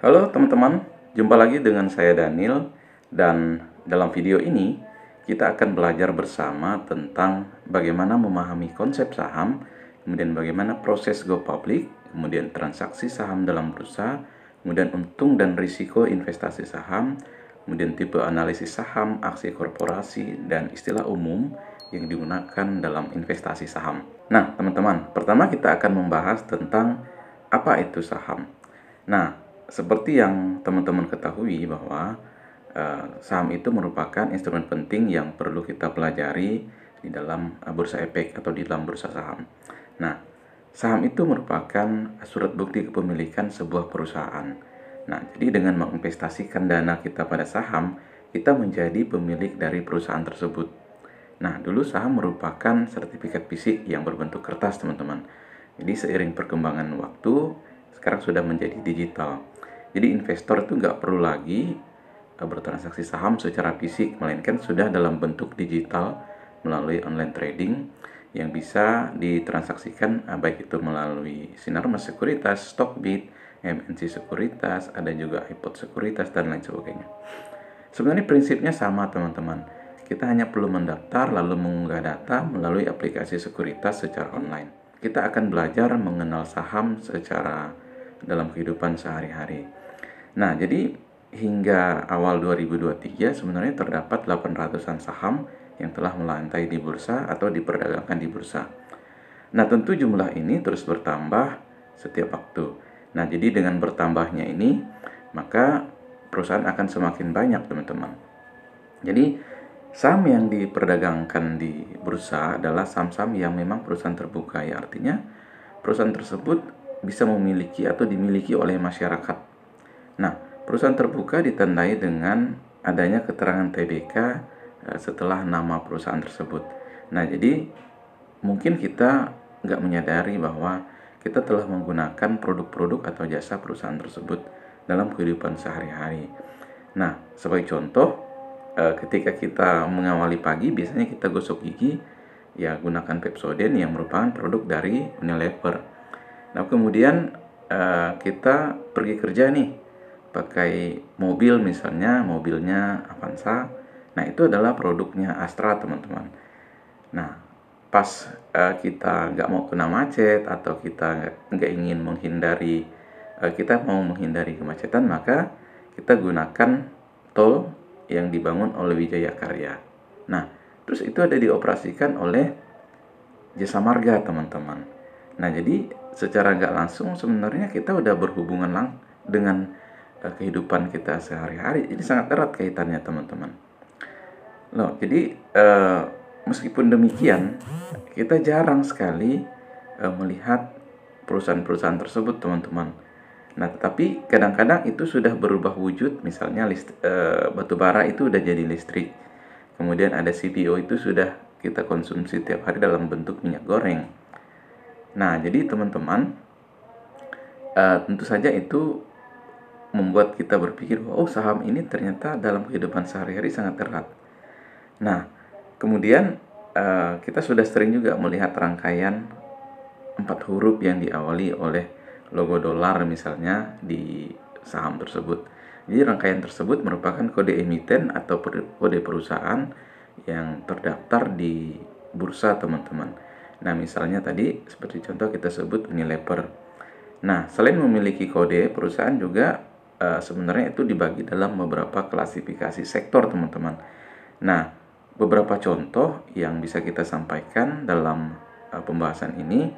Halo teman-teman, jumpa lagi dengan saya Daniel dan dalam video ini kita akan belajar bersama tentang bagaimana memahami konsep saham, kemudian bagaimana proses go public, kemudian transaksi saham dalam bursa, kemudian untung dan risiko investasi saham, kemudian tipe analisis saham, aksi korporasi, dan istilah umum yang digunakan dalam investasi saham. Nah teman-teman, pertama kita akan membahas tentang apa itu saham. Nah, seperti yang teman-teman ketahui bahwa saham itu merupakan instrumen penting yang perlu kita pelajari di dalam bursa efek atau di dalam bursa saham. Nah, saham itu merupakan surat bukti kepemilikan sebuah perusahaan. Nah, jadi dengan menginvestasikan dana kita pada saham, kita menjadi pemilik dari perusahaan tersebut. Nah, dulu saham merupakan sertifikat fisik yang berbentuk kertas, teman-teman. Jadi seiring perkembangan waktu, sekarang sudah menjadi digital. Jadi investor itu nggak perlu lagi bertransaksi saham secara fisik, melainkan sudah dalam bentuk digital melalui online trading yang bisa ditransaksikan baik itu melalui Sinarmas Sekuritas, Stockbit, MNC Sekuritas, ada juga iPod Sekuritas, dan lain sebagainya. Sebenarnya prinsipnya sama teman-teman. Kita hanya perlu mendaftar lalu mengunggah data melalui aplikasi sekuritas secara online. Kita akan belajar mengenal saham secara dalam kehidupan sehari-hari. Nah, jadi hingga awal 2023 sebenarnya terdapat 800-an saham yang telah melantai di bursa atau diperdagangkan di bursa. Nah, tentu jumlah ini terus bertambah setiap waktu. Nah, jadi dengan bertambahnya ini, maka perusahaan akan semakin banyak, teman-teman. Jadi, saham yang diperdagangkan di bursa adalah saham-saham yang memang perusahaan terbuka, ya artinya perusahaan tersebut bisa memiliki atau dimiliki oleh masyarakat. Nah, perusahaan terbuka ditandai dengan adanya keterangan TBK setelah nama perusahaan tersebut. Nah, jadi mungkin kita nggak menyadari bahwa kita telah menggunakan produk-produk atau jasa perusahaan tersebut dalam kehidupan sehari-hari. Nah, sebagai contoh, ketika kita mengawali pagi, biasanya kita gosok gigi, ya gunakan Pepsodent yang merupakan produk dari Unilever. Nah, kemudian kita pergi kerja nih, pakai mobil misalnya, mobilnya Avanza. Nah, itu adalah produknya Astra, teman-teman. Nah, pas kita nggak mau kena macet atau kita nggak ingin menghindari, kita mau menghindari kemacetan, maka kita gunakan tol yang dibangun oleh Wijaya Karya. Nah, terus itu ada dioperasikan oleh Jasa Marga, teman-teman. Nah, jadi secara nggak langsung sebenarnya kita udah berhubungan dengan kehidupan kita sehari-hari. Ini sangat erat kaitannya, teman-teman. Loh, jadi meskipun demikian, kita jarang sekali melihat perusahaan-perusahaan tersebut, teman-teman. Nah, tetapi kadang-kadang itu sudah berubah wujud, misalnya batu bara itu udah jadi listrik. Kemudian ada CPO itu sudah kita konsumsi tiap hari dalam bentuk minyak goreng. Nah, jadi teman-teman, tentu saja itu membuat kita berpikir bahwa saham ini ternyata dalam kehidupan sehari-hari sangat erat. Nah, kemudian kita sudah sering juga melihat rangkaian 4 huruf yang diawali oleh logo dolar misalnya di saham tersebut. Jadi rangkaian tersebut merupakan kode emiten atau kode perusahaan yang terdaftar di bursa, teman-teman. Nah, misalnya tadi seperti contoh kita sebut Unilever. Nah, selain memiliki kode, perusahaan juga sebenarnya itu dibagi dalam beberapa klasifikasi sektor, teman-teman. Nah, beberapa contoh yang bisa kita sampaikan dalam pembahasan ini,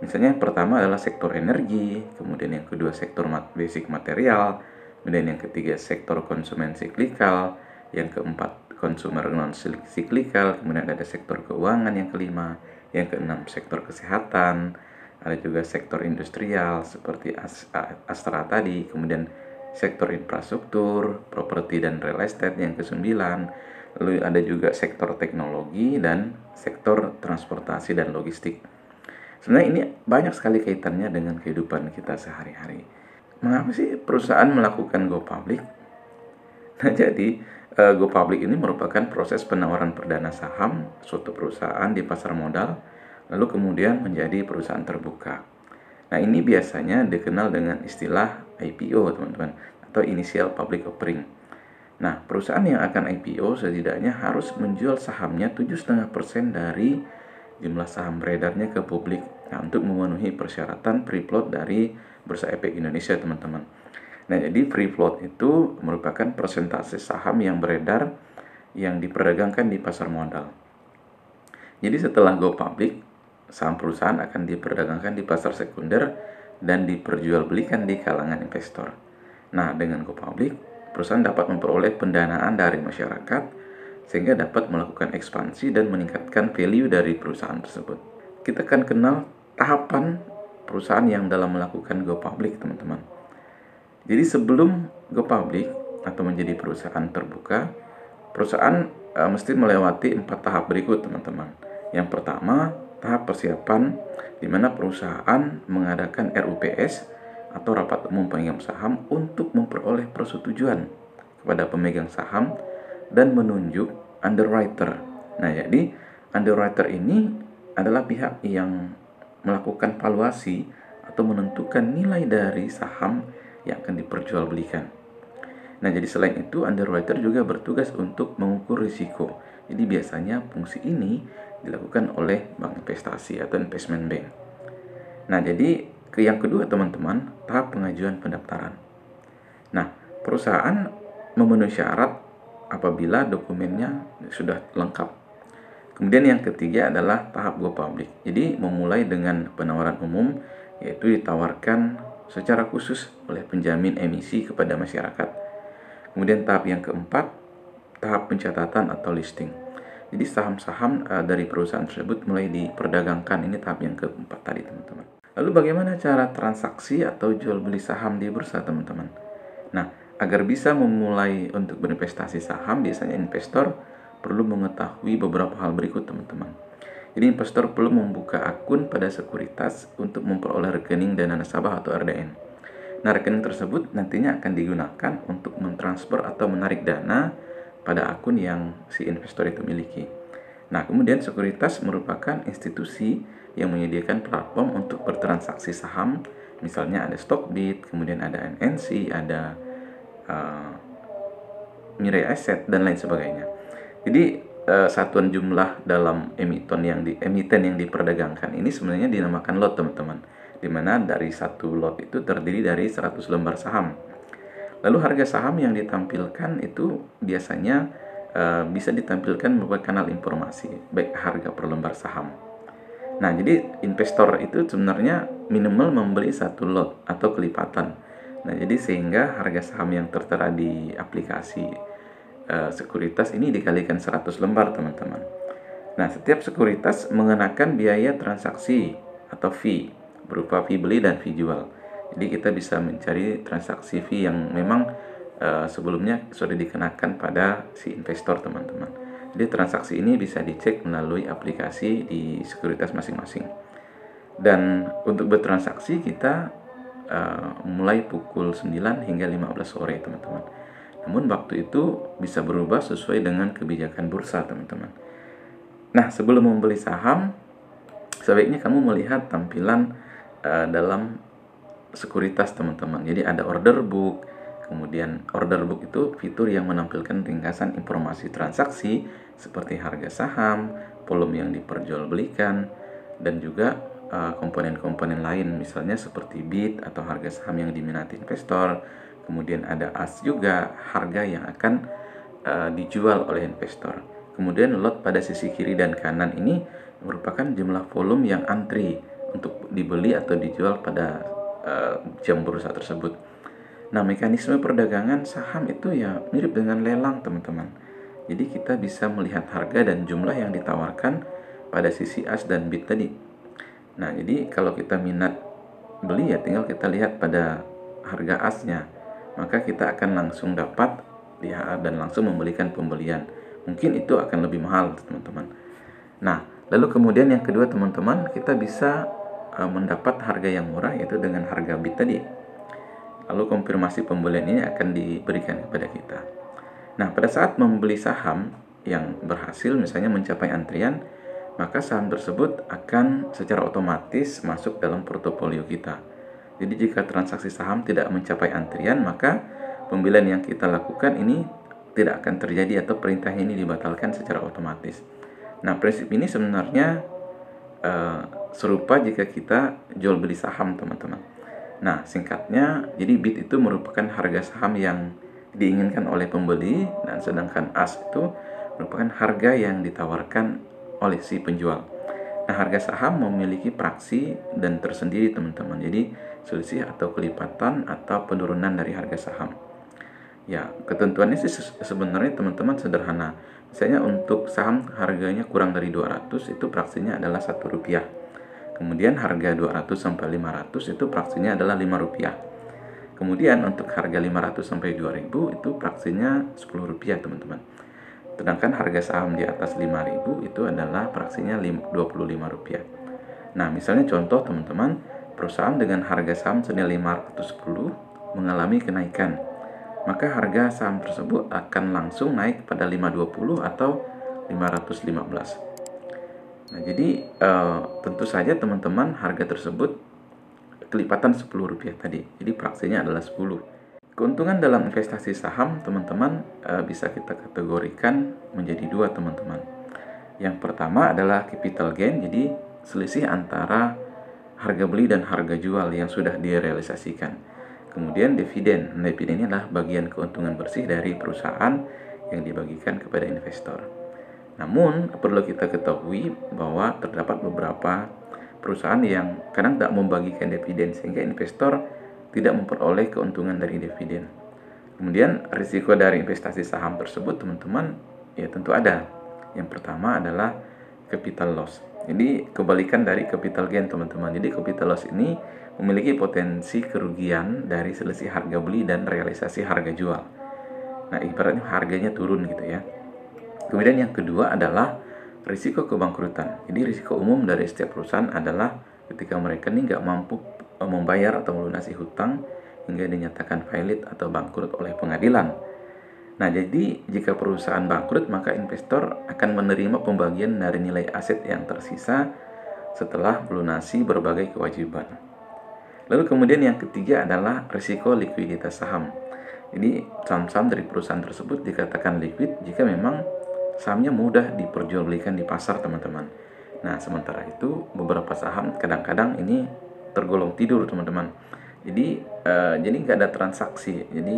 misalnya yang pertama adalah sektor energi, kemudian yang kedua sektor basic material, kemudian yang ketiga sektor konsumen siklikal, yang keempat consumer non siklikal, kemudian ada sektor keuangan yang kelima, yang keenam sektor kesehatan, ada juga sektor industrial seperti Astra tadi, kemudian sektor infrastruktur, properti dan real estate yang kesembilan, lalu ada juga sektor teknologi dan sektor transportasi dan logistik. Sebenarnya ini banyak sekali kaitannya dengan kehidupan kita sehari-hari. Mengapa sih perusahaan melakukan go public? Nah, jadi go public ini merupakan proses penawaran perdana saham suatu perusahaan di pasar modal, lalu kemudian menjadi perusahaan terbuka. Nah, ini biasanya dikenal dengan istilah IPO, teman-teman. atau initial public offering. Nah, perusahaan yang akan IPO setidaknya harus menjual sahamnya 7,5% dari jumlah saham beredarnya ke publik. Nah, untuk memenuhi persyaratan free float dari Bursa Efek Indonesia, teman-teman. Nah, jadi free float itu merupakan persentase saham yang beredar yang diperdagangkan di pasar modal. Jadi setelah go public, saham perusahaan akan diperdagangkan di pasar sekunder dan diperjualbelikan di kalangan investor. Nah, dengan go public, perusahaan dapat memperoleh pendanaan dari masyarakat sehingga dapat melakukan ekspansi dan meningkatkan value dari perusahaan tersebut. Kita akan kenal tahapan perusahaan yang dalam melakukan go public, teman-teman. Jadi sebelum go public atau menjadi perusahaan terbuka, perusahaan mesti melewati 4 tahap berikut, teman-teman. Yang pertama, tahap persiapan di mana perusahaan mengadakan RUPS atau rapat umum pemegang saham untuk memperoleh persetujuan kepada pemegang saham dan menunjuk underwriter. Nah, jadi underwriter ini adalah pihak yang melakukan valuasi atau menentukan nilai dari saham yang akan diperjualbelikan. Nah, jadi selain itu underwriter juga bertugas untuk mengukur risiko. Jadi biasanya fungsi ini dilakukan oleh bank investasi atau investment bank. Nah, jadi yang kedua, teman-teman, tahap pengajuan pendaftaran. Nah, perusahaan memenuhi syarat apabila dokumennya sudah lengkap. Kemudian yang ketiga adalah tahap go public. Jadi memulai dengan penawaran umum, yaitu ditawarkan secara khusus oleh penjamin emisi kepada masyarakat. Kemudian tahap yang keempat, tahap pencatatan atau listing. Jadi saham-saham dari perusahaan tersebut mulai diperdagangkan. Ini tahap yang keempat tadi, teman-teman. Lalu bagaimana cara transaksi atau jual beli saham di bursa, teman-teman? Nah, agar bisa memulai untuk berinvestasi saham, biasanya investor perlu mengetahui beberapa hal berikut, teman-teman. Jadi investor perlu membuka akun pada sekuritas untuk memperoleh rekening dana nasabah atau RDN. Nah, rekening tersebut nantinya akan digunakan untuk mentransfer atau menarik dana pada akun yang si investor itu miliki. Nah, kemudian sekuritas merupakan institusi yang menyediakan platform untuk bertransaksi saham. Misalnya ada Stockbit, kemudian ada NNC, ada Mirai Asset, dan lain sebagainya. Jadi satuan jumlah dalam emiten yang diperdagangkan ini sebenarnya dinamakan lot, teman-teman. Di mana dari satu lot itu terdiri dari 100 lembar saham. Lalu harga saham yang ditampilkan itu biasanya bisa ditampilkan melalui kanal informasi, baik harga per lembar saham. Nah, jadi investor itu sebenarnya minimal membeli satu lot atau kelipatan. Nah, jadi sehingga harga saham yang tertera di aplikasi sekuritas ini dikalikan 100 lembar, teman-teman. Nah, setiap sekuritas mengenakan biaya transaksi atau fee, berupa fee beli dan fee jual. Jadi kita bisa mencari transaksi fee yang memang sebelumnya sudah dikenakan pada si investor, teman-teman. Jadi transaksi ini bisa dicek melalui aplikasi di sekuritas masing-masing. Dan untuk bertransaksi kita mulai pukul 9 hingga 15 sore, teman-teman. Namun waktu itu bisa berubah sesuai dengan kebijakan bursa, teman-teman. Nah, sebelum membeli saham, sebaiknya kamu melihat tampilan dalam sekuritas, teman-teman. Jadi ada order book. Kemudian order book itu fitur yang menampilkan ringkasan informasi transaksi seperti harga saham, volume yang diperjualbelikan, dan juga komponen-komponen lain, misalnya seperti bid atau harga saham yang diminati investor. Kemudian ada AS juga, harga yang akan dijual oleh investor. Kemudian lot pada sisi kiri dan kanan ini merupakan jumlah volume yang antri untuk dibeli atau dijual pada jam bursa tersebut. Nah, mekanisme perdagangan saham itu ya mirip dengan lelang, teman-teman. Jadi kita bisa melihat harga dan jumlah yang ditawarkan pada sisi AS dan bid tadi. Nah, jadi kalau kita minat beli ya tinggal kita lihat pada harga AS-nya. Maka kita akan langsung dapat lihat dan langsung memberikan pembelian. Mungkin itu akan lebih mahal, teman-teman. Nah, lalu kemudian yang kedua, teman-teman, kita bisa mendapat harga yang murah, yaitu dengan harga bid tadi. Lalu konfirmasi pembelian ini akan diberikan kepada kita. Nah, pada saat membeli saham yang berhasil misalnya mencapai antrian, maka saham tersebut akan secara otomatis masuk dalam portofolio kita. Jadi jika transaksi saham tidak mencapai antrian, maka pembelian yang kita lakukan ini tidak akan terjadi atau perintah ini dibatalkan secara otomatis. Nah, prinsip ini sebenarnya serupa jika kita jual beli saham, teman-teman. Nah, singkatnya, jadi bid itu merupakan harga saham yang diinginkan oleh pembeli, dan sedangkan as itu merupakan harga yang ditawarkan oleh si penjual. Nah, harga saham memiliki praksi dan tersendiri, teman-teman. Jadi, selisih atau kelipatan atau penurunan dari harga saham. Ya, ketentuannya sih sebenarnya, teman-teman, sederhana. Misalnya untuk saham harganya kurang dari 200, itu praksinya adalah Rp1. Kemudian harga 200 sampai 500 itu praksinya adalah Rp5. Kemudian untuk harga 500 sampai 2000 itu praksinya Rp10, teman-teman. Sedangkan harga saham di atas 5000 itu adalah praksinya Rp25. Nah, misalnya contoh, teman-teman, perusahaan dengan harga saham senilai 510 mengalami kenaikan, maka harga saham tersebut akan langsung naik pada 520 atau 515. Nah, jadi tentu saja, teman-teman, harga tersebut kelipatan Rp10 tadi. Jadi praksinya adalah 10. Keuntungan dalam investasi saham, teman-teman, bisa kita kategorikan menjadi dua, teman-teman. Yang pertama adalah capital gain, jadi selisih antara harga beli dan harga jual yang sudah direalisasikan. Kemudian dividen. Dividen ini adalah bagian keuntungan bersih dari perusahaan yang dibagikan kepada investor. Namun, perlu kita ketahui bahwa terdapat beberapa perusahaan yang kadang tidak membagikan dividen, sehingga investor tidak memperoleh keuntungan dari dividen. Kemudian, risiko dari investasi saham tersebut, teman-teman, ya tentu ada. Yang pertama adalah capital loss. Jadi, kebalikan dari capital gain, teman-teman. Jadi, capital loss ini memiliki potensi kerugian dari selisih harga beli dan realisasi harga jual. Nah, ibaratnya harganya turun gitu ya. Kemudian yang kedua adalah risiko kebangkrutan. Jadi risiko umum dari setiap perusahaan adalah ketika mereka ini nggak mampu membayar atau melunasi hutang hingga dinyatakan valid atau bangkrut oleh pengadilan. Nah, jadi jika perusahaan bangkrut, maka investor akan menerima pembagian dari nilai aset yang tersisa setelah melunasi berbagai kewajiban. Lalu kemudian yang ketiga adalah risiko likuiditas saham. Jadi saham-saham dari perusahaan tersebut dikatakan liquid jika memang sahamnya mudah diperjualbelikan di pasar, teman-teman. Nah, sementara itu beberapa saham kadang-kadang ini tergolong tidur, teman-teman. Jadi nggak ada transaksi. Jadi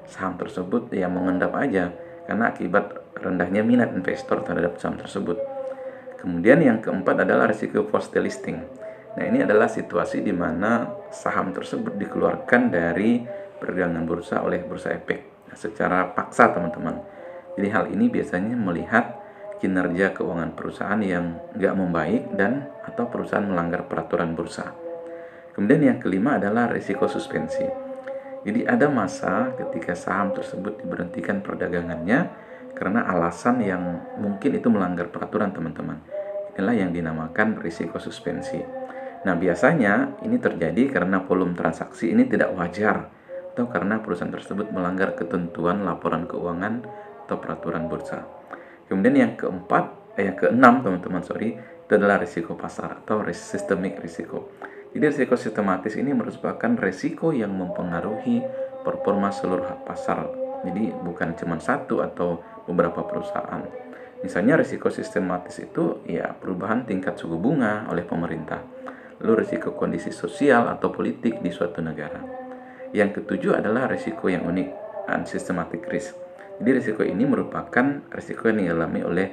saham tersebut ya mengendap aja karena akibat rendahnya minat investor terhadap saham tersebut. Kemudian yang keempat adalah risiko forced delisting. Nah, ini adalah situasi di mana saham tersebut dikeluarkan dari perdagangan bursa oleh bursa efek secara paksa, teman-teman. Jadi hal ini biasanya melihat kinerja keuangan perusahaan yang nggak membaik dan atau perusahaan melanggar peraturan bursa. Kemudian yang kelima adalah risiko suspensi. Jadi ada masa ketika saham tersebut diberhentikan perdagangannya karena alasan yang mungkin itu melanggar peraturan, teman-teman. Inilah yang dinamakan risiko suspensi. Nah, biasanya ini terjadi karena volume transaksi ini tidak wajar atau karena perusahaan tersebut melanggar ketentuan laporan keuangan atau peraturan bursa. Kemudian yang keenam, teman-teman, itu adalah risiko pasar atau systemic risiko. Jadi risiko sistematis ini merupakan risiko yang mempengaruhi performa seluruh pasar. Jadi bukan cuma satu atau beberapa perusahaan. Misalnya risiko sistematis itu ya perubahan tingkat suku bunga oleh pemerintah. Lalu risiko kondisi sosial atau politik di suatu negara. Yang ketujuh adalah risiko yang unik, unsystematic risk. Jadi risiko ini merupakan risiko yang dialami oleh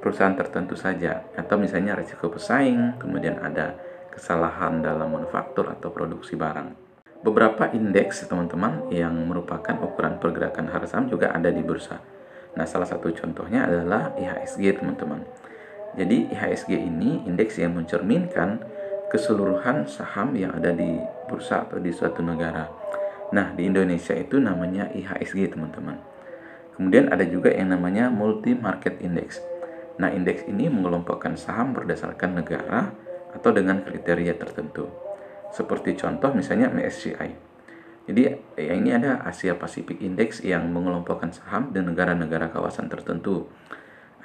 perusahaan tertentu saja, atau misalnya risiko pesaing, kemudian ada kesalahan dalam manufaktur atau produksi barang. Beberapa indeks, teman-teman, yang merupakan ukuran pergerakan harga saham juga ada di bursa. Nah, salah satu contohnya adalah IHSG, teman-teman. Jadi IHSG ini indeks yang mencerminkan keseluruhan saham yang ada di bursa atau di suatu negara. Nah, di Indonesia itu namanya IHSG, teman-teman. Kemudian ada juga yang namanya multi market index. Nah, indeks ini mengelompokkan saham berdasarkan negara atau dengan kriteria tertentu. Seperti contoh misalnya MSCI. Jadi ini ada Asia Pacific Index yang mengelompokkan saham di negara-negara kawasan tertentu.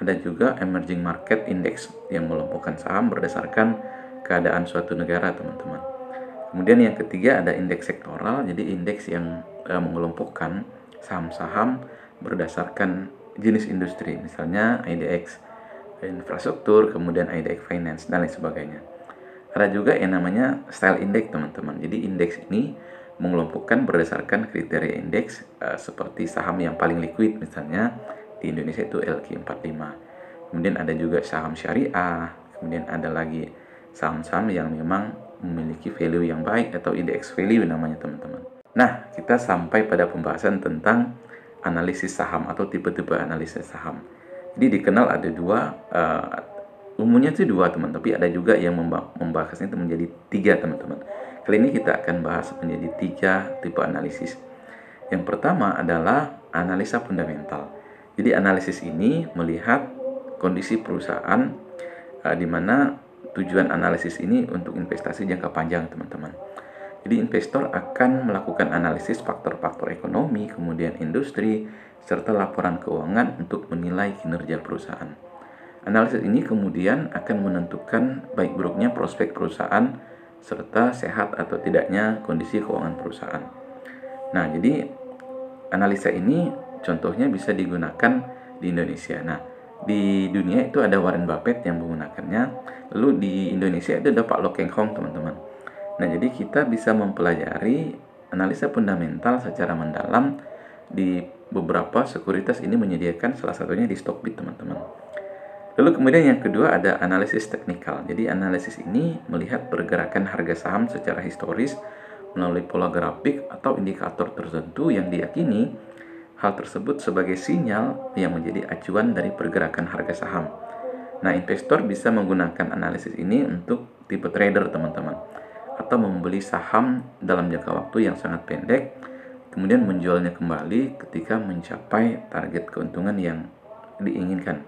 Ada juga Emerging Market Index yang mengelompokkan saham berdasarkan keadaan suatu negara, teman-teman. Kemudian yang ketiga ada indeks sektoral, jadi indeks yang mengelompokkan saham-saham berdasarkan jenis industri, misalnya IDX infrastruktur, kemudian IDX finance, dan lain sebagainya. Ada juga yang namanya style index, teman-teman. Jadi indeks ini mengelompokkan berdasarkan kriteria indeks seperti saham yang paling liquid, misalnya di Indonesia itu LQ45. Kemudian ada juga saham syariah, kemudian ada lagi saham-saham yang memang memiliki value yang baik atau index value namanya, teman-teman. Nah, kita sampai pada pembahasan tentang analisis saham atau tipe-tipe analisis saham. Jadi dikenal ada dua, umumnya itu dua, teman, tapi ada juga yang membahasnya itu menjadi tiga, teman-teman. Kali ini kita akan bahas menjadi tiga tipe analisis. Yang pertama adalah analisa fundamental. Jadi analisis ini melihat kondisi perusahaan, di mana tujuan analisis ini untuk investasi jangka panjang, teman-teman. Jadi investor akan melakukan analisis faktor-faktor ekonomi, kemudian industri, serta laporan keuangan untuk menilai kinerja perusahaan. Analisis ini kemudian akan menentukan baik buruknya prospek perusahaan, serta sehat atau tidaknya kondisi keuangan perusahaan. Nah, jadi analisa ini contohnya bisa digunakan di Indonesia. Nah, di dunia itu ada Warren Buffett yang menggunakannya, lalu di Indonesia ada Pak Lo Keng Hong, teman-teman. Nah, jadi kita bisa mempelajari analisa fundamental secara mendalam di beberapa sekuritas ini menyediakan, salah satunya di Stockbit, teman-teman. Lalu kemudian yang kedua ada analisis teknikal. Jadi analisis ini melihat pergerakan harga saham secara historis melalui pola grafik atau indikator tertentu yang diyakini hal tersebut sebagai sinyal yang menjadi acuan dari pergerakan harga saham. Nah, investor bisa menggunakan analisis ini untuk tipe trader, teman-teman, atau membeli saham dalam jangka waktu yang sangat pendek, kemudian menjualnya kembali ketika mencapai target keuntungan yang diinginkan.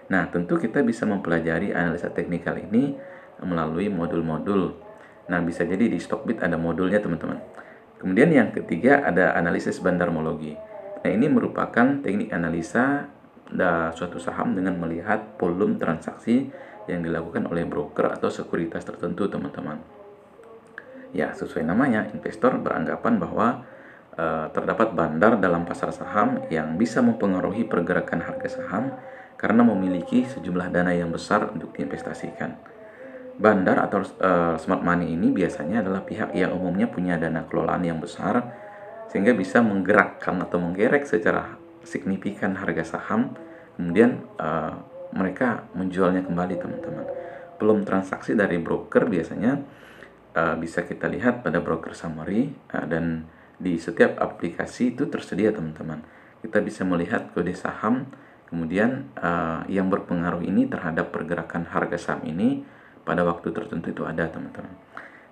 Nah, tentu kita bisa mempelajari analisa teknikal ini melalui modul-modul. Nah, bisa jadi di Stockbit ada modulnya, teman-teman. Kemudian yang ketiga ada analisis bandarmologi. Nah, ini merupakan teknik analisa suatu saham dengan melihat volume transaksi yang dilakukan oleh broker atau sekuritas tertentu, teman-teman. Ya, sesuai namanya, investor beranggapan bahwa terdapat bandar dalam pasar saham yang bisa mempengaruhi pergerakan harga saham karena memiliki sejumlah dana yang besar untuk diinvestasikan. Bandar atau smart money ini biasanya adalah pihak yang umumnya punya dana kelolaan yang besar sehingga bisa menggerakkan atau menggerek secara signifikan harga saham, kemudian mereka menjualnya kembali, teman-teman. Belum transaksi dari broker biasanya bisa kita lihat pada broker summary, dan di setiap aplikasi itu tersedia, teman-teman. Kita bisa melihat kode saham, kemudian yang berpengaruh ini terhadap pergerakan harga saham ini pada waktu tertentu itu ada, teman-teman.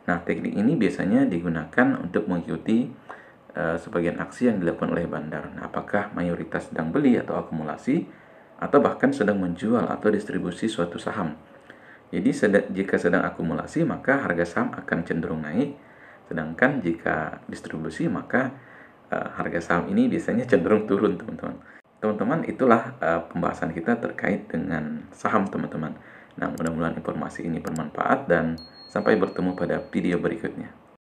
Nah, teknik ini biasanya digunakan untuk mengikuti sebagian aksi yang dilakukan oleh bandar. Nah, apakah mayoritas sedang beli atau akumulasi, atau bahkan sedang menjual atau distribusi suatu saham. Jadi jika sedang akumulasi maka harga saham akan cenderung naik, sedangkan jika distribusi maka harga saham ini biasanya cenderung turun, teman-teman. Teman-teman, itulah pembahasan kita terkait dengan saham, teman-teman. Nah, mudah-mudahan informasi ini bermanfaat dan sampai bertemu pada video berikutnya.